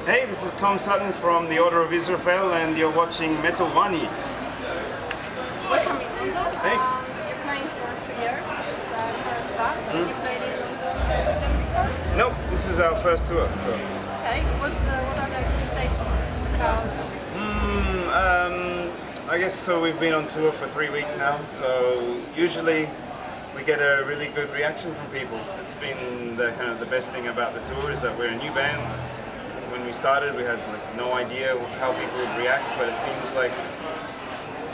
Hey, this is Tom Sutton from the Order of ISRAFEL, and you're watching Metal Wani. Welcome in London. Thanks. You're playing for 2 years. It's first back. Have you played in London with them before? Nope, this is our first tour. So. Okay. What are the expectations? The crowd? I guess so. We've been on tour for 3 weeks now, so usually we get a really good reaction from people. It's been the best thing about the tour is that we're a new band. When we started, we had no idea how people would react, but it seems like,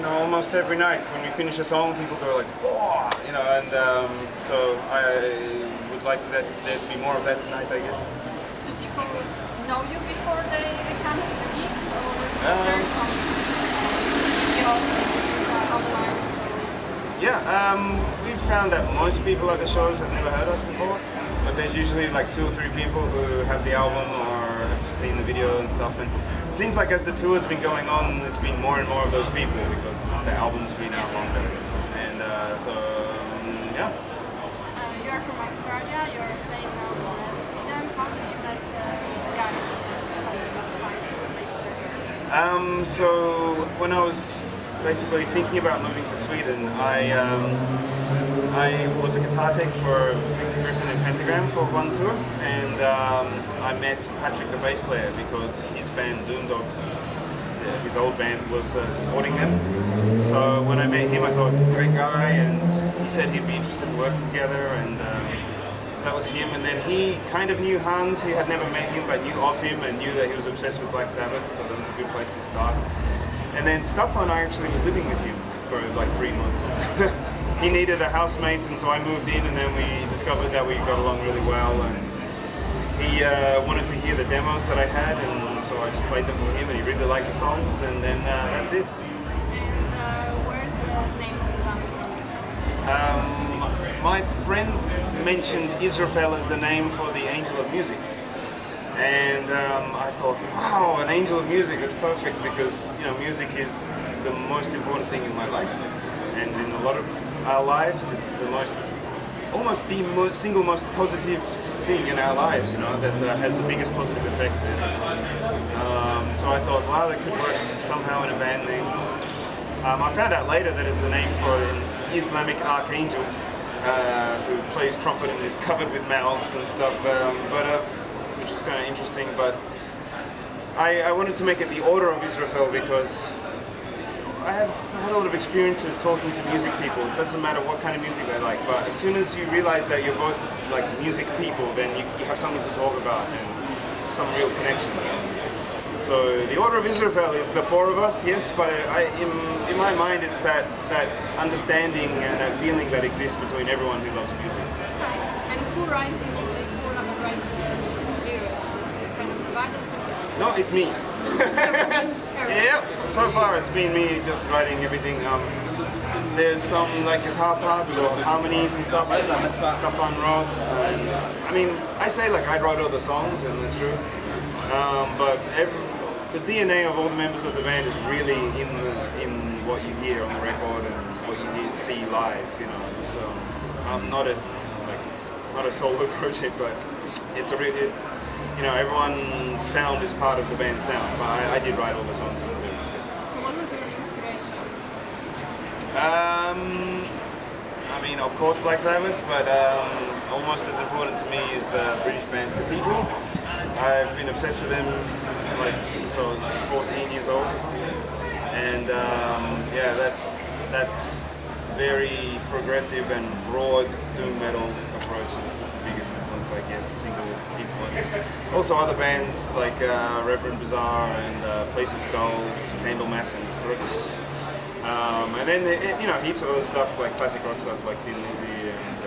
almost every night when we finish a song, people go like, "Oh!" and so I would like there to be more of that tonight, I guess. Do people know you before they come to the gig, or is there some online? Yeah, we've found that most people at the shows have never heard us before, but there's usually like 2 or 3 people who have the album or have seen the video and stuff, and it seems like as the tour's been going on, it's been more and more of those people because the album's been out longer, and yeah. You're from Australia, you're playing now in Sweden. How did you met the guys? So when I was basically thinking about moving to Sweden, I was a guitar tech for Victor Griffin and Pentagram for one tour, and I met Patrick, the bass player, because his band Doomdogs, his old band, was supporting them. So when I met him, I thought, great guy, and he said he'd be interested in working together, and that was him. And then he kind of knew Hans. He had never met him, but knew of him and knew that he was obsessed with Black Sabbath, so that was a good place to start. And then Sutton, I actually was living with him for like 3 months. He needed a housemate, and so I moved in, and then we discovered that we got along really well, and he wanted to hear the demos that I had, and so I just played them for him, and he really liked the songs, and then that's it. And where's the name of the band from? My friend mentioned ISRAFEL as the name for the Angel of Music. And I thought, wow, an angel of music, that's perfect, because music is the most important thing in my life, and in a lot of our lives, it's almost the single most positive thing in our lives, that has the biggest positive effect. So I thought, wow, that could work somehow in a band name. I found out later that it's the name for an Islamic archangel who plays trumpet and is covered with mouths and stuff, which is kind of interesting, but I wanted to make it the Order of ISRAFEL because I have had a lot of experiences talking to music people. It doesn't matter what kind of music they like, but as soon as you realize that you're both like music people, then you have something to talk about and some real connection. So the Order of ISRAFEL is the 4 of us, yes, but in my mind it's that understanding and that feeling that exists between everyone who loves music. And who writes the music? Who writes the lyrics? Kind of divided? No, it's me. Yeah, so far it's been me just writing everything. There's some like guitar parts or harmonies and stuff on wrote. I mean, I say like I wrote all the songs, and that's true. But the DNA of all the members of the band is really in what you hear on the record and what you see live. So I'm not it's not a solo project, but it's a really. Everyone's sound is part of the band's sound, but I did write all the songs and the lyrics. So what was your inspiration? I mean, of course, Black Sabbath, but almost as important to me is the British band Cathedral. I've been obsessed with them since I was 14 years old or something, and yeah, that very progressive and broad doom metal approach is the biggest influence, I guess, single influence. Also other bands like Reverend Bazaar and Place of Skulls, Candlemass and Crooks. And then heaps of other stuff like classic rock stuff like Thin Lizzy and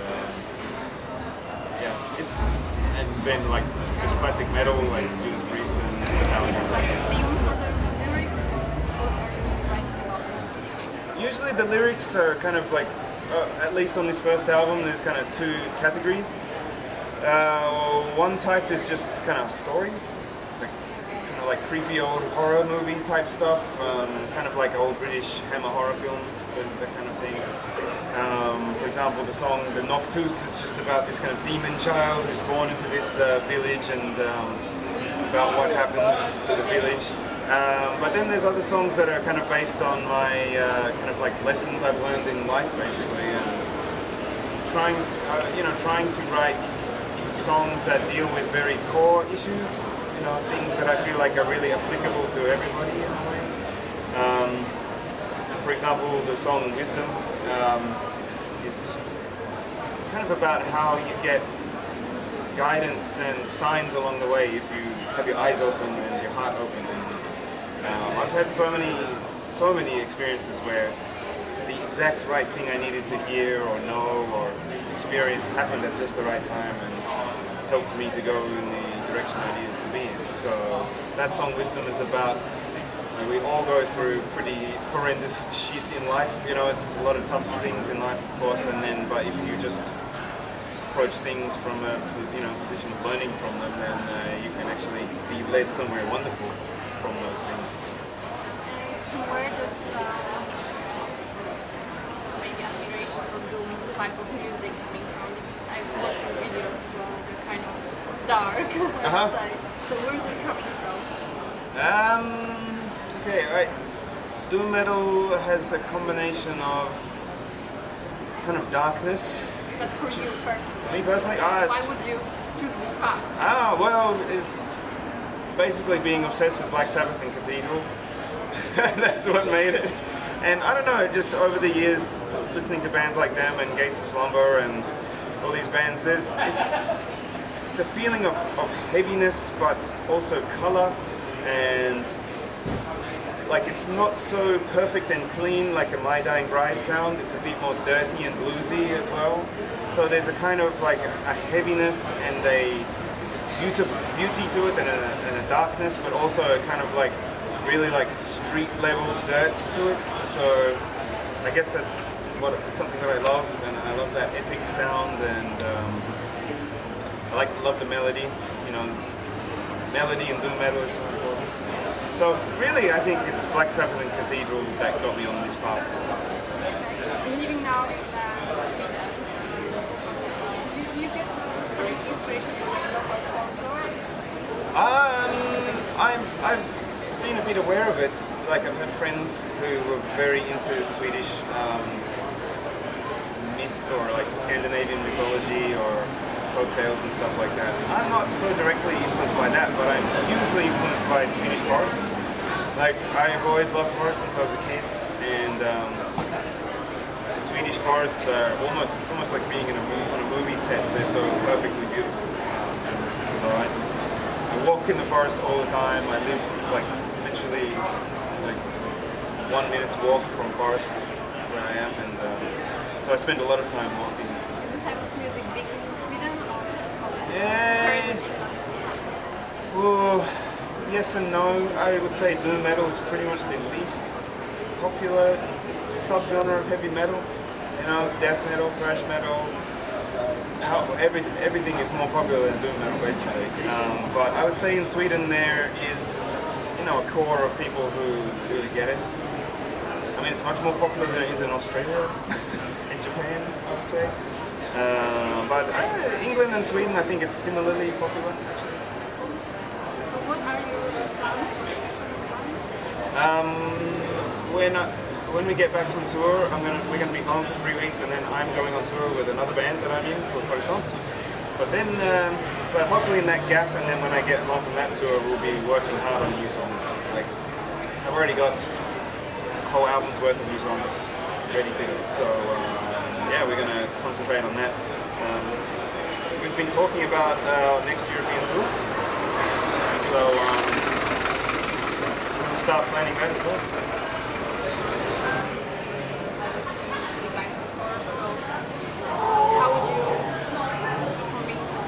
and then like just classic metal like Judas Priest and Metallica. Like a theme for the lyrics? What are you writing about? Usually the lyrics are kind of like, at least on this first album, there's kind of 2 categories. One type is just kind of stories, like creepy old horror movie type stuff, kind of like old British Hammer horror films, that kind of thing. For example, the song The Noctus is just about this kind of demon child who's born into this village, and about what happens to the village. But then there's other songs that are kind of based on my kind of like lessons I've learned in life, basically, and trying to write songs that deal with very core issues, things that I feel like are really applicable to everybody in a way. For example, the song Wisdom is kind of about how you get guidance and signs along the way if you have your eyes open and your heart open. And I've had so many experiences where the exact right thing I needed to hear or know or experience happened at just the right time and helped me to go in the direction I needed to be in. So that song Wisdom is about, we all go through pretty horrendous shit in life. It's a lot of tough things in life, of course, but if you just approach things from a position of learning from them, then you can actually be led somewhere wonderful from those things. And where does maybe admiration for doing this type of music coming from? I've watched your videos as well, and they're kind of dark. So where is it coming from? Okay, right. Doom metal has a combination of kind of darkness. But for you personally? Me personally? Why would you choose this path? Well, it's basically being obsessed with Black Sabbath and Cathedral. That's what made it. And I don't know, just over the years, listening to bands like them and Gates of Slumber and all these bands, it's a feeling of heaviness, but also color, and like it's not so perfect and clean like a My Dying Bride sound. It's a bit more dirty and bluesy as well. So there's a kind of like a heaviness and a beauty to it, and a darkness, but also a kind of like really like street level dirt to it. So I guess that's something that I love, and I love that epic sound, and I love the melody. Melody and doom metal is so important. So really, I think it's Black Sabbath and Cathedral that got me on this path to start. I'm living now in Sweden. Do you get some inspiration from local folklore? I've been a bit aware of it. Like I've had friends who were very into Swedish myth or like Scandinavian mythology or folk tales and stuff like that. I'm not so directly influenced by that, but I'm hugely influenced by Swedish forest. Like I've always loved forests since I was a kid, and the Swedish forests are it's almost like being on a movie set. They're so perfectly beautiful. So I walk in the forest all the time. I live like literally like 1 minute's walk from forest where I am, and so I spend a lot of time walking. Is this type of music big in Sweden, or yeah. Well, yes and no. I would say doom metal is pretty much the least popular subgenre of heavy metal. Death metal, thrash metal. Everything is more popular than doom metal, basically. But I would say in Sweden there is, a core of people who really get it. I mean, it's much more popular than it is in Australia and Japan, I would say. But England and Sweden, I think it's similarly popular, actually. So what are your plans for the future? When we get back from tour, we're gonna be home for 3 weeks, and then I'm going on tour with another band that I'm in called Horizont. But then, but hopefully in that gap, and then when I get home from that tour, we'll be working hard on new songs. Like I've already got whole album's worth of new songs ready to go. So yeah, we're gonna concentrate on that. We've been talking about our next European tour, so we'll start planning that as well. How would you convince people?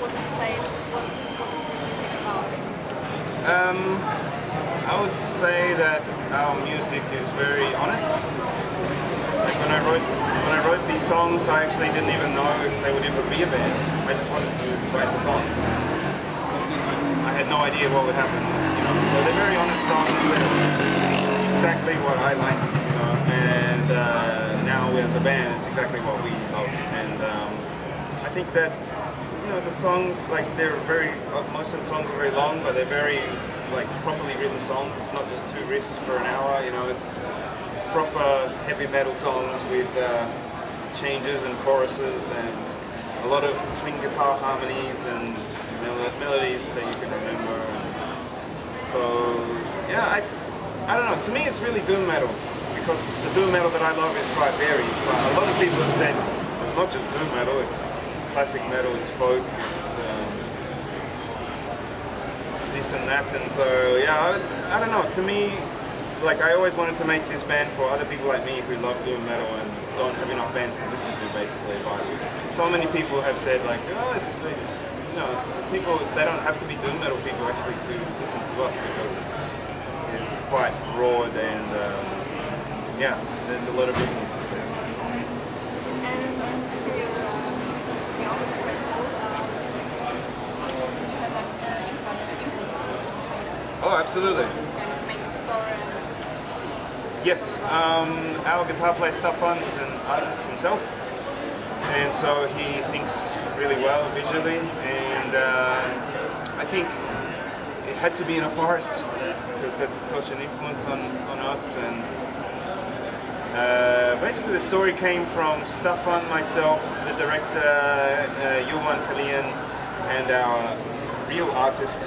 What do you say? What is your music about? I would say that our music is very honest. Like when I wrote these songs, I actually didn't even know if they would ever be a band. I just wanted to write the songs. I had no idea what would happen, So they're very honest songs. They're exactly what I like, And now as a band, it's exactly what we love. And I think that you know, the songs, like, they're very, most of the songs are very long, but they're very, like, properly written songs. It's not just two riffs for an hour, you know, it's proper heavy metal songs with changes and choruses and a lot of twin guitar harmonies and melodies that you can remember. So, yeah, I don't know, to me it's really doom metal, because the doom metal that I love is quite varied. But a lot of people have said it's not just doom metal, it's classic metal, it's folk, it's this and that, and so yeah, I don't know, to me, like, I always wanted to make this band for other people like me who love doom metal and don't have enough bands to listen to, basically. But so many people have said, like, oh, it's, you know, people, they don't have to be doom metal people actually to listen to us, because it's quite broad and yeah, there's a lot of influences there. And for your the album Lyrical, Oh, absolutely. Yes, our guitar player Sutton is an artist himself, and so he thinks really well visually, and I think it had to be in a forest, because that's such an influence on us. And basically the story came from Stefan, myself, the director Johan Kalian, and our real artist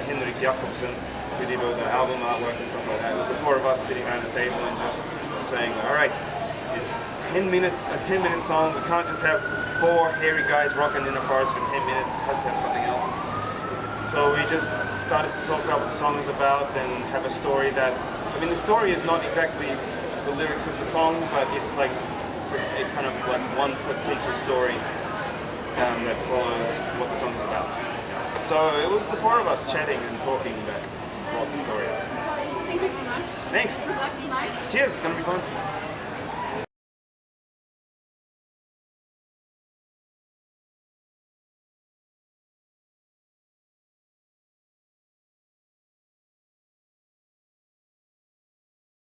Henrik Jakobsen, who did all the album artwork and stuff like that. It was the four of us sitting around the table and just saying, alright, it's 10 minutes, a 10-minute song, we can't just have four hairy guys rocking in a forest for 10 minutes, it has to have something else. So we just started to talk about what the song is about and have a story that, I mean, the story is not exactly the lyrics of the song, but it's like a kind of like one potential story that follows what the song is about. So it was the four of us chatting and talking about what the story is. Thank you very much. Thanks. Good luck tonight. Cheers, it's going to be fun.